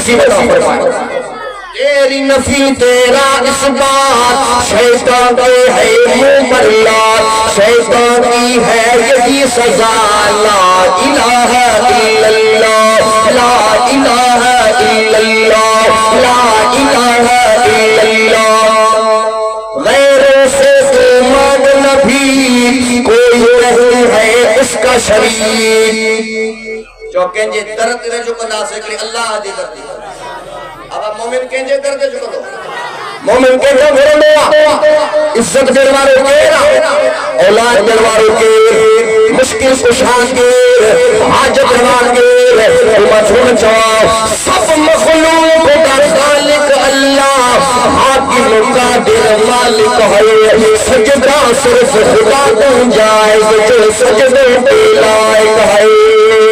نصیب عطا فرمائے تیری نفی تیرا اس بات شیطان کے ہے منہ پر لات شیطان کی ہے یہی سزا لا الہ الا اللہ لا الہ الا اللہ لا الہ الا اللہ غیروں سے امید نبی کوئی نہیں ہے اس کا شریک جو کہیں جے درد نے جو کنا سکلی اللہ دی درد اب مومن کہیں جے درد جو کرو مومن کہیں جے میرے لوہ عزت دلواروں کے اولاد دلواروں کے مشکل کشان کے حاجت روان کے مجھول چاہو سب مخلوق کا خالق اللہ حاکم قادر مالک ہے سجدہ صرف خدا کو جائے جو سجدے پہ لائق ہے